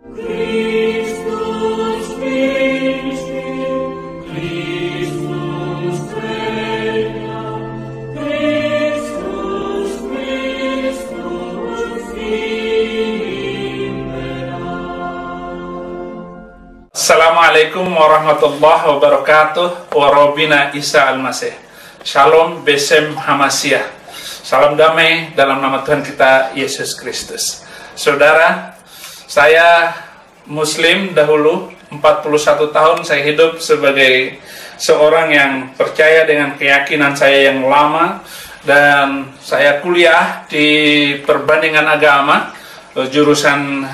Assalamualaikum warahmatullahi wabarakatuh. Warobina Isa Al-Masih. Shalom Besem Hamasiyah. Salam damai dalam nama Tuhan kita Yesus Kristus. Saudara, saya Muslim dahulu, 41 tahun saya hidup sebagai seorang yang percaya dengan keyakinan saya yang lama. Dan saya kuliah di perbandingan agama, jurusan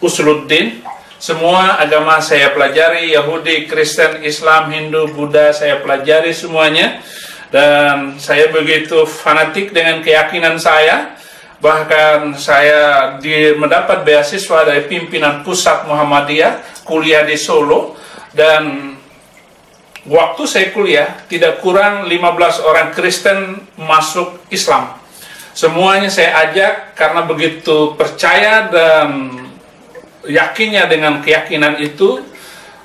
Usuluddin. Semua agama saya pelajari, Yahudi, Kristen, Islam, Hindu, Buddha, saya pelajari semuanya. Dan saya begitu fanatik dengan keyakinan saya. Bahkan saya mendapat beasiswa dari pimpinan pusat Muhammadiyah, kuliah di Solo. Dan waktu saya kuliah, tidak kurang 15 orang Kristen masuk Islam. Semuanya saya ajak karena begitu percaya dan yakinnya dengan keyakinan itu.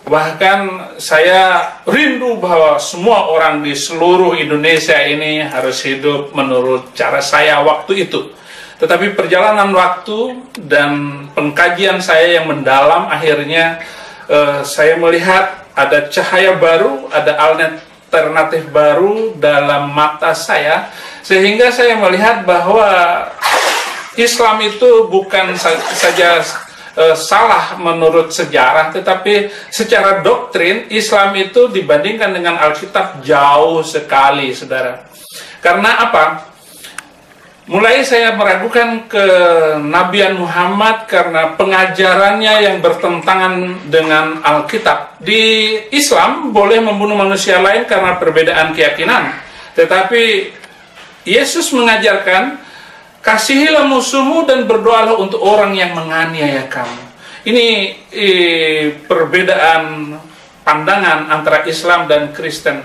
Bahkan saya rindu bahwa semua orang di seluruh Indonesia ini harus hidup menurut cara saya waktu itu. Tetapi perjalanan waktu dan pengkajian saya yang mendalam, akhirnya saya melihat ada cahaya baru, ada alternatif baru dalam mata saya, sehingga saya melihat bahwa Islam itu bukan saja salah menurut sejarah, tetapi secara doktrin Islam itu dibandingkan dengan Alkitab jauh sekali, saudara. Karena apa? Mulai saya meragukan kenabian Muhammad karena pengajarannya yang bertentangan dengan Alkitab. Di Islam boleh membunuh manusia lain karena perbedaan keyakinan, tetapi Yesus mengajarkan, kasihilah musuhmu dan berdoalah untuk orang yang menganiaya kamu. Ini perbedaan pandangan antara Islam dan Kristen.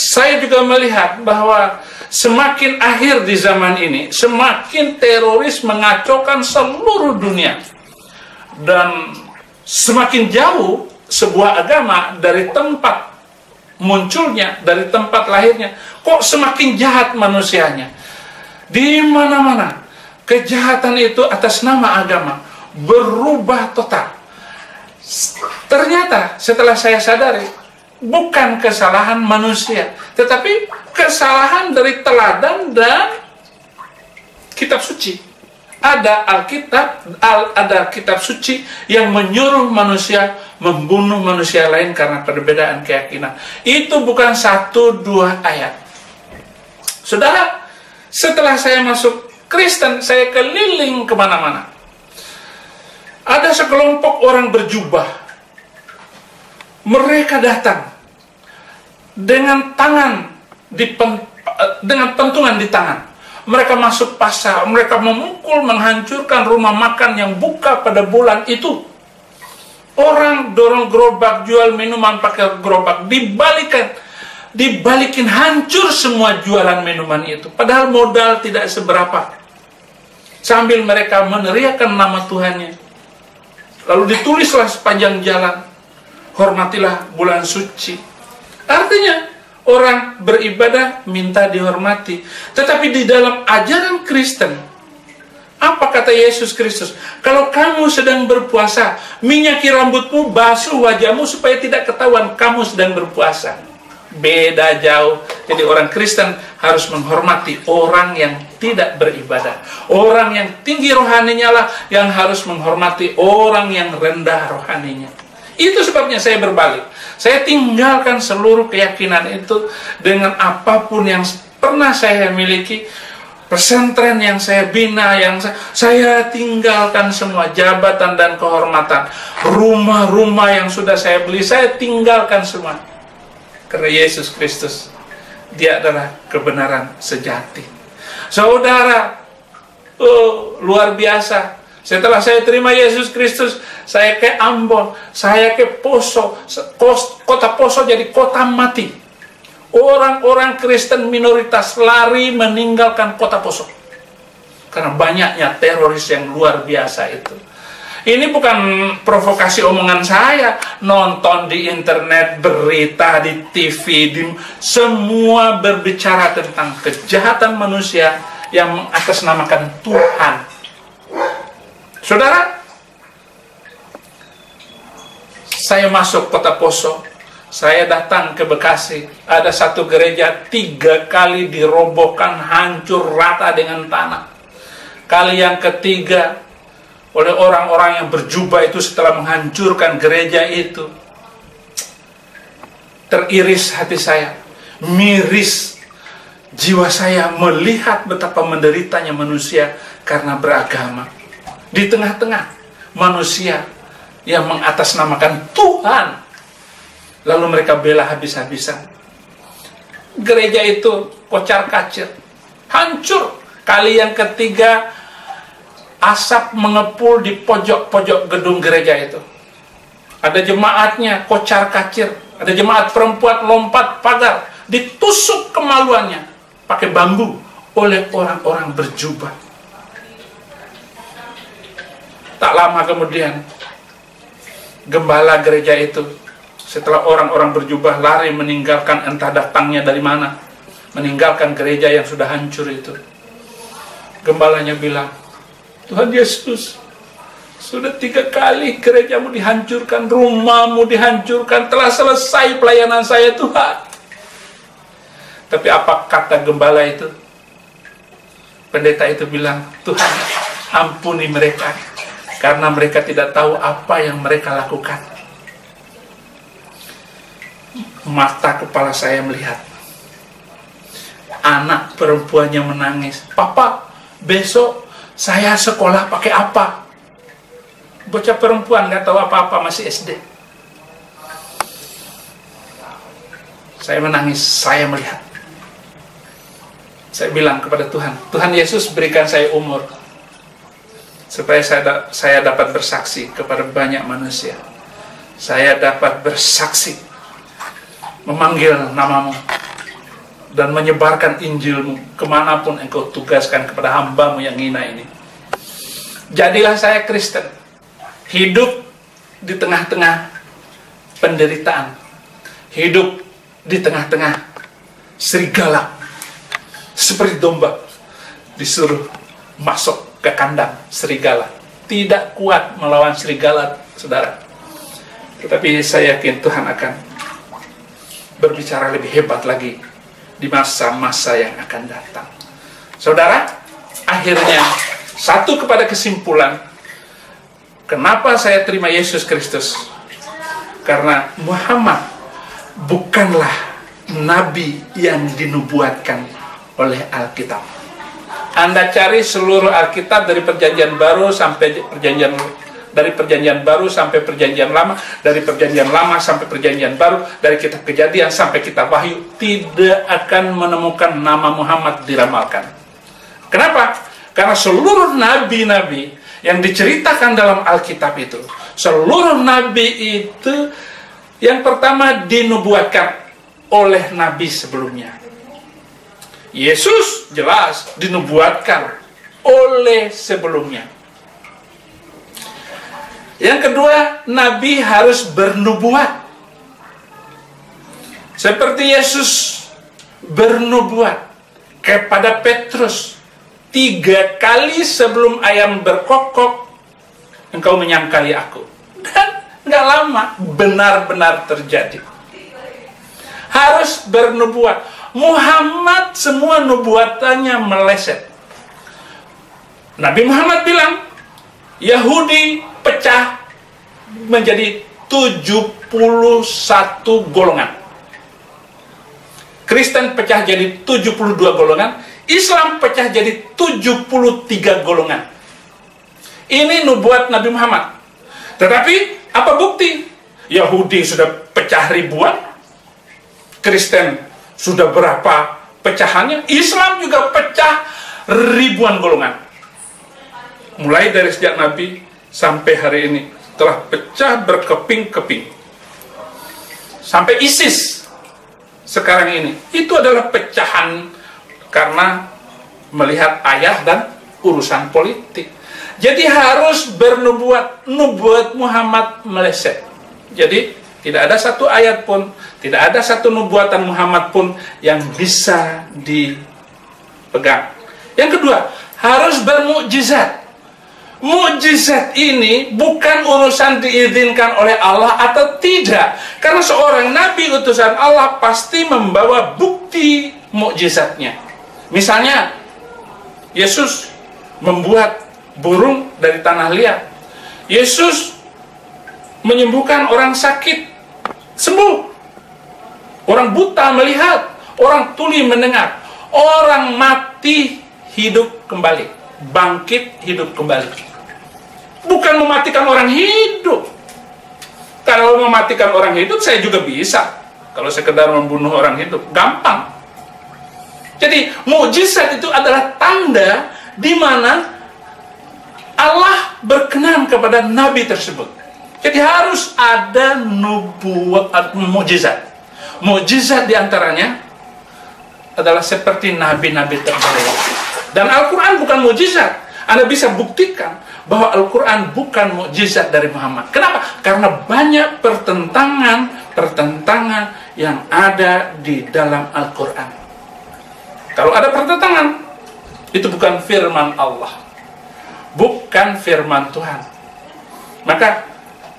Saya juga melihat bahwa semakin akhir di zaman ini, semakin teroris mengacaukan seluruh dunia. Dan semakin jauh sebuah agama dari tempat munculnya, dari tempat lahirnya, kok semakin jahat manusianya. Di mana-mana kejahatan itu atas nama agama berubah total. Ternyata setelah saya sadari, bukan kesalahan manusia, tetapi kesalahan dari teladan dan kitab suci. Ada Alkitab, ada kitab suci yang menyuruh manusia membunuh manusia lain karena perbedaan keyakinan. Itu bukan 1-2 ayat. Saudara, setelah saya masuk Kristen, saya keliling kemana-mana. Ada sekelompok orang berjubah. Mereka datang dengan dengan pentungan di tangan. Mereka masuk pasar, mereka memukul, menghancurkan rumah makan yang buka pada bulan itu. Orang dorong gerobak, jual minuman pakai gerobak, dibalikin hancur semua jualan minuman itu, padahal modal tidak seberapa, sambil mereka meneriakkan nama Tuhannya. Lalu ditulislah sepanjang jalan, hormatilah bulan suci. Artinya orang beribadah minta dihormati. Tetapi di dalam ajaran Kristen, apa kata Yesus Kristus? Kalau kamu sedang berpuasa, minyaki rambutmu, basuh wajahmu supaya tidak ketahuan kamu sedang berpuasa. Beda jauh. Jadi orang Kristen harus menghormati orang yang tidak beribadah. Orang yang tinggi rohaninya lah yang harus menghormati orang yang rendah rohaninya. Itu sebabnya saya berbalik. Saya tinggalkan seluruh keyakinan itu dengan apapun yang pernah saya miliki. Pesantren yang saya bina, yang saya tinggalkan semua, jabatan dan kehormatan. Rumah-rumah yang sudah saya beli, saya tinggalkan semua. Karena Yesus Kristus, Dia adalah kebenaran sejati. Saudara, luar biasa. Setelah saya terima Yesus Kristus, saya ke Ambon, saya ke Poso. Kota Poso jadi kota mati. Orang-orang Kristen minoritas lari meninggalkan kota Poso. Karena banyaknya teroris yang luar biasa itu. Ini bukan provokasi omongan saya. Nonton di internet, berita di TV, semua berbicara tentang kejahatan manusia yang mengatasnamakan Tuhan. Saudara, saya masuk kota Poso, saya datang ke Bekasi, ada satu gereja 3 kali dirobohkan, hancur rata dengan tanah. Kali yang ketiga, oleh orang-orang yang berjubah itu setelah menghancurkan gereja itu. Teriris hati saya, miris jiwa saya melihat betapa menderitanya manusia karena beragama. Di tengah-tengah manusia yang mengatasnamakan Tuhan, lalu mereka bela habis-habisan. Gereja itu kocar-kacir, hancur. Kali yang ketiga, asap mengepul di pojok-pojok gedung gereja itu. Ada jemaatnya kocar-kacir, ada jemaat perempuan lompat pagar, ditusuk kemaluannya pakai bambu oleh orang-orang berjubah. Tak lama kemudian, gembala gereja itu, setelah orang-orang berjubah lari meninggalkan, entah datangnya dari mana, meninggalkan gereja yang sudah hancur itu, gembalanya bilang, Tuhan Yesus, sudah 3 kali gerejamu dihancurkan, rumahmu dihancurkan, telah selesai pelayanan saya Tuhan. Tapi apa kata gembala itu? Pendeta itu bilang, Tuhan ampuni mereka, karena mereka tidak tahu apa yang mereka lakukan. Mata kepala saya melihat anak perempuannya menangis, Papa, besok saya sekolah pakai apa? Bocah perempuan nggak tahu apa-apa, masih SD. Saya menangis, saya melihat. Saya bilang kepada Tuhan, Tuhan Yesus berikan saya umur supaya saya dapat bersaksi kepada banyak manusia. Saya dapat bersaksi, memanggil namamu, dan menyebarkan Injilmu kemanapun engkau tugaskan kepada hambamu yang hina ini. Jadilah saya Kristen, hidup di tengah-tengah penderitaan, hidup di tengah-tengah serigala, seperti domba disuruh masuk ke kandang serigala. Tidak kuat melawan serigala, saudara. Tetapi saya yakin Tuhan akan berbicara lebih hebat lagi di masa-masa yang akan datang. Saudara, akhirnya satu kepada kesimpulan, kenapa saya terima Yesus Kristus? Karena Muhammad bukanlah nabi yang dinubuatkan oleh Alkitab. Anda cari seluruh Alkitab dari Perjanjian Baru sampai Perjanjian Baru sampai Perjanjian Lama, dari Perjanjian Lama sampai Perjanjian Baru, dari Kitab Kejadian sampai Kitab Wahyu, tidak akan menemukan nama Muhammad diramalkan. Kenapa? Karena seluruh nabi-nabi yang diceritakan dalam Alkitab itu, seluruh nabi itu yang pertama dinubuatkan oleh nabi sebelumnya. Yesus jelas dinubuatkan oleh sebelumnya. Yang kedua, nabi harus bernubuat. Seperti Yesus bernubuat kepada Petrus, 3 kali sebelum ayam berkokok, engkau menyangkali aku. Dan nggak lama, benar-benar terjadi. Harus bernubuat. Muhammad semua nubuatannya meleset. Nabi Muhammad bilang, Yahudi pecah menjadi 71 golongan. Kristen pecah jadi 72 golongan. Islam pecah jadi 73 golongan. Ini nubuat Nabi Muhammad. Tetapi apa bukti? Yahudi sudah pecah ribuan, Kristen sudah berapa pecahannya, Islam juga pecah ribuan golongan. Mulai dari sejak Nabi sampai hari ini telah pecah berkeping-keping. Sampai ISIS sekarang ini, itu adalah pecahan karena melihat ayah dan urusan politik. Jadi harus bernubuat. Nubuat Muhammad meleset. Jadi tidak ada satu ayat pun, tidak ada satu nubuatan Muhammad pun yang bisa dipegang. Yang kedua, harus bermukjizat. Mukjizat ini bukan urusan diizinkan oleh Allah atau tidak. Karena seorang nabi utusan Allah pasti membawa bukti mukjizatnya. Misalnya, Yesus membuat burung dari tanah liat. Yesus menyembuhkan orang sakit, sembuh. Orang buta melihat, orang tuli mendengar, orang mati hidup kembali, bangkit hidup kembali. Bukan mematikan orang hidup. Kalau mematikan orang hidup saya juga bisa. Kalau sekedar membunuh orang hidup, gampang. Jadi mukjizat itu adalah tanda di mana Allah berkenan kepada nabi tersebut. Jadi harus ada nubuat, mukjizat. Mukjizat diantaranya adalah seperti nabi-nabi terdahulu. Dan Al-Quran bukan mukjizat. Anda bisa buktikan bahwa Al-Quran bukan mukjizat dari Muhammad. Kenapa? Karena banyak pertentangan yang ada di dalam Al-Quran. Kalau ada pertentangan, itu bukan firman Allah, bukan firman Tuhan. Maka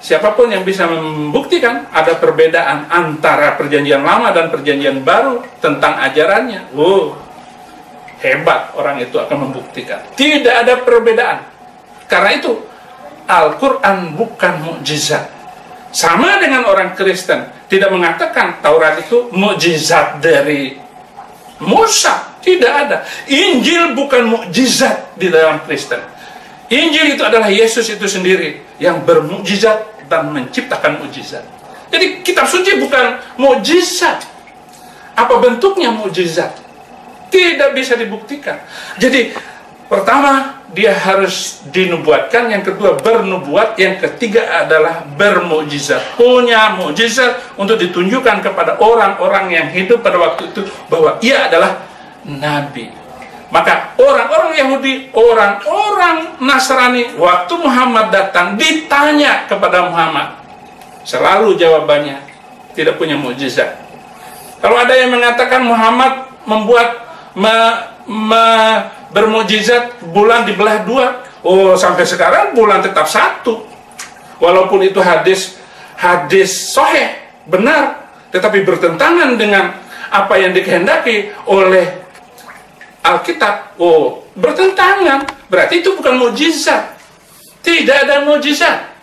siapapun yang bisa membuktikan ada perbedaan antara perjanjian lama dan perjanjian baru tentang ajarannya, hebat orang itu akan membuktikan. Tidak ada perbedaan. Karena itu Al-Quran bukan mukjizat. Sama dengan orang Kristen tidak mengatakan Taurat itu mukjizat dari Musa. Tidak ada. Injil bukan mukjizat di dalam Kristen. Injil itu adalah Yesus itu sendiri yang bermukjizat dan menciptakan mukjizat. Jadi kitab suci bukan mukjizat. Apa bentuknya mukjizat? Tidak bisa dibuktikan. Jadi pertama dia harus dinubuatkan, yang kedua bernubuat, yang ketiga adalah bermukjizat. Punya mukjizat untuk ditunjukkan kepada orang-orang yang hidup pada waktu itu bahwa ia adalah nabi. Maka orang-orang Yahudi, orang-orang Nasrani waktu Muhammad datang ditanya kepada Muhammad, selalu jawabannya tidak punya mukjizat. Kalau ada yang mengatakan Muhammad membuat bermukjizat, bulan dibelah dua, sampai sekarang bulan tetap satu, walaupun itu hadis sahih benar, tetapi bertentangan dengan apa yang dikehendaki oleh Alkitab. Bertentangan, berarti itu bukan mukjizat. Tidak ada mukjizat.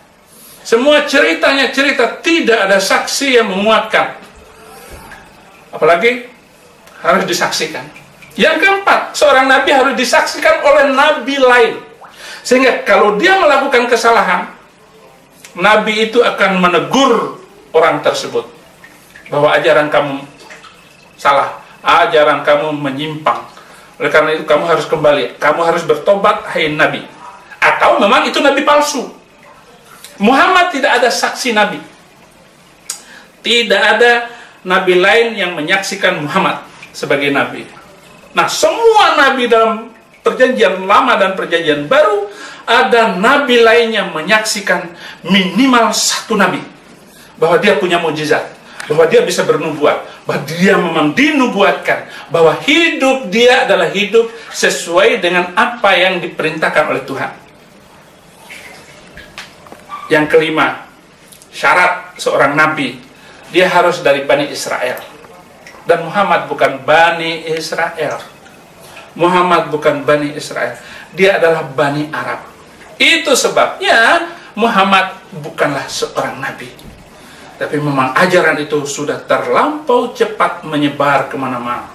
Semua ceritanya cerita, tidak ada saksi yang menguatkan, apalagi harus disaksikan. Yang keempat, seorang nabi harus disaksikan oleh nabi lain. Sehingga kalau dia melakukan kesalahan, nabi itu akan menegur orang tersebut bahwa ajaran kamu salah, ajaran kamu menyimpang. Oleh karena itu kamu harus kembali, kamu harus bertobat, hai nabi. Atau memang itu nabi palsu. Muhammad tidak ada saksi nabi. Tidak ada nabi lain yang menyaksikan Muhammad sebagai nabi. Nah, semua nabi dalam perjanjian lama dan perjanjian baru, ada nabi lain yang menyaksikan minimal satu nabi bahwa dia punya mukjizat, bahwa dia bisa bernubuat, bahwa dia memang dinubuatkan, bahwa hidup dia adalah hidup sesuai dengan apa yang diperintahkan oleh Tuhan. Yang kelima, syarat seorang nabi, dia harus dari Bani Israel. Dan Muhammad bukan Bani Israel. Muhammad bukan Bani Israel. Dia adalah Bani Arab. Itu sebabnya Muhammad bukanlah seorang nabi. Tapi memang ajaran itu sudah terlampau cepat menyebar kemana-mana.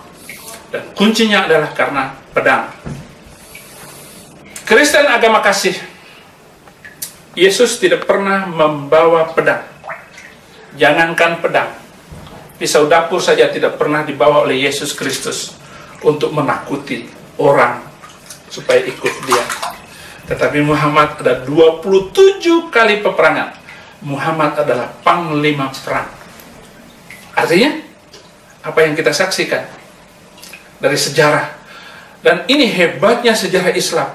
Dan kuncinya adalah karena pedang. Kristen agama kasih, Yesus tidak pernah membawa pedang. Jangankan pedang, pisau dapur saja tidak pernah dibawa oleh Yesus Kristus untuk menakuti orang supaya ikut dia. Tetapi Muhammad ada 27 kali peperangan. Muhammad adalah panglima perang. Artinya, apa yang kita saksikan dari sejarah, dan ini hebatnya sejarah Islam,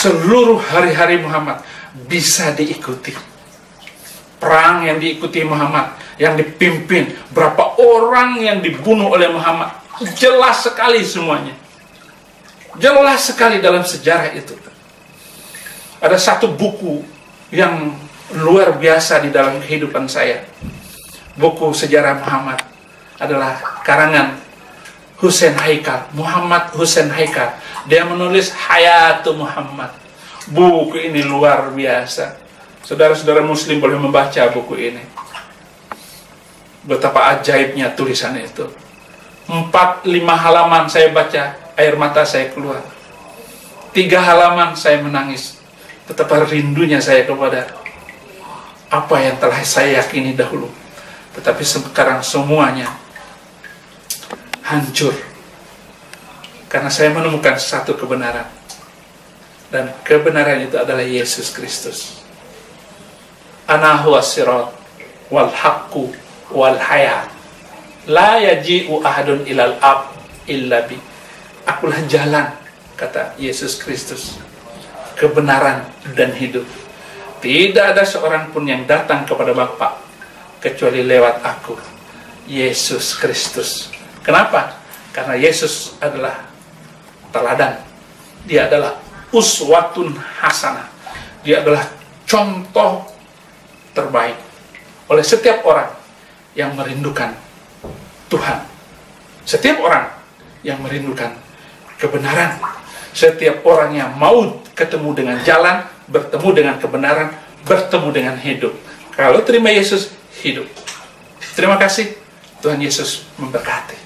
seluruh hari-hari Muhammad bisa diikuti. Perang yang diikuti Muhammad, yang dipimpin, berapa orang yang dibunuh oleh Muhammad, jelas sekali semuanya. Jelas sekali dalam sejarah itu. Ada satu buku yang luar biasa di dalam kehidupan saya. Buku sejarah Muhammad adalah karangan Hussein Haikal, Muhammad Hussein Haikal. Dia menulis Hayatu Muhammad. Buku ini luar biasa. Saudara-saudara muslim boleh membaca buku ini. Betapa ajaibnya tulisan itu. 4-5 halaman saya baca, air mata saya keluar. 3 halaman saya menangis. Betapa rindunya saya kepada apa yang telah saya yakini dahulu. Tetapi sekarang semuanya hancur. Karena saya menemukan satu kebenaran. Dan kebenaran itu adalah Yesus Kristus. Ana huwa sirat wal haqqu wal hayat. La yaji'u ahadun ilal ab illa bi. Akulah jalan, kata Yesus Kristus, kebenaran dan hidup. Tidak ada seorang pun yang datang kepada Bapa kecuali lewat aku, Yesus Kristus. Kenapa? Karena Yesus adalah teladan. Dia adalah uswatun hasanah. Dia adalah contoh terbaik oleh setiap orang yang merindukan Tuhan. Setiap orang yang merindukan kebenaran. Setiap orang yang mau ketemu dengan jalan, bertemu dengan kebenaran, bertemu dengan hidup. Kalau terima Yesus, hidup. Terima kasih. Tuhan Yesus memberkati.